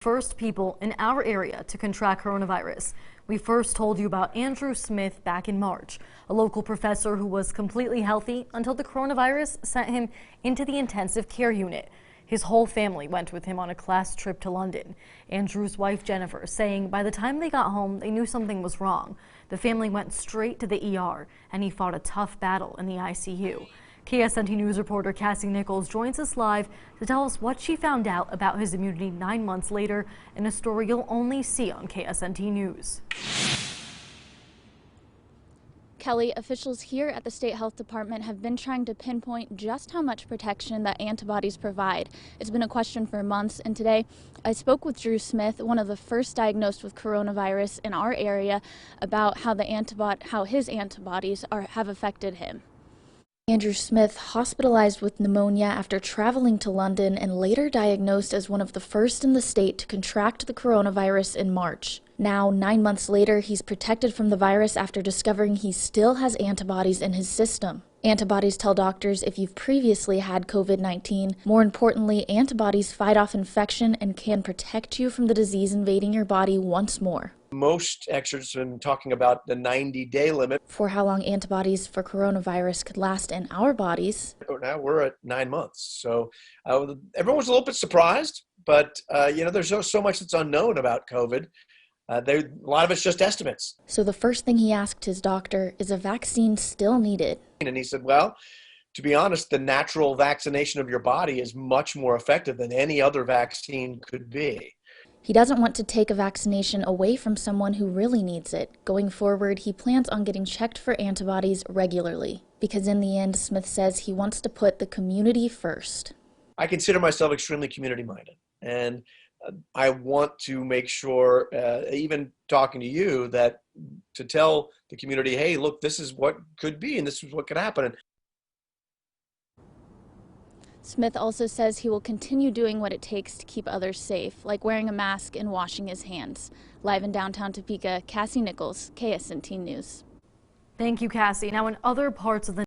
First people in our area to contract coronavirus. We first told you about Andrew Smith back in March, a local professor who was completely healthy until the coronavirus sent him into the intensive care unit. His whole family went with him on a class trip to London. Andrew's wife Jennifer saying by the time they got home, they knew something was wrong. The family went straight to the ER and he fought a tough battle in the ICU. KSNT News reporter Cassie Nichols joins us live to tell us what she found out about his immunity 9 months later in a story you'll only see on KSNT News. Kelly, officials here at the State Health Department have been trying to pinpoint just how much protection that antibodies provide. It's been a question for months, and today I spoke with Drew Smith, one of the first diagnosed with coronavirus in our area, about how his antibodies have affected him. Andrew Smith, hospitalized with pneumonia after traveling to London and later diagnosed as one of the first in the state to contract the coronavirus in March. Now, 9 months later, he's protected from the virus after discovering he still has antibodies in his system. Antibodies tell doctors if you've previously had COVID-19. More importantly, antibodies fight off infection and can protect you from the disease invading your body once more. Most experts have been talking about the 90-day limit. For how long antibodies for coronavirus could last in our bodies. Now we're at 9 months. So everyone was a little bit surprised, but there's so much that's unknown about COVID. A lot of it's just estimates. So the first thing he asked his doctor, is a vaccine still needed? And he said, well, to be honest, the natural vaccination of your body is much more effective than any other vaccine could be. He doesn't want to take a vaccination away from someone who really needs it. Going forward, he plans on getting checked for antibodies regularly. Because in the end, Smith says he wants to put the community first. I consider myself extremely community-minded. And I want to make sure, even talking to you, that to tell the community, hey, look, this is what could be and this is what could happen. Smith also says he will continue doing what it takes to keep others safe, like wearing a mask and washing his hands. Live in downtown Topeka, Cassie Nichols, KSNT News. Thank you, Cassie. Now, in other parts of the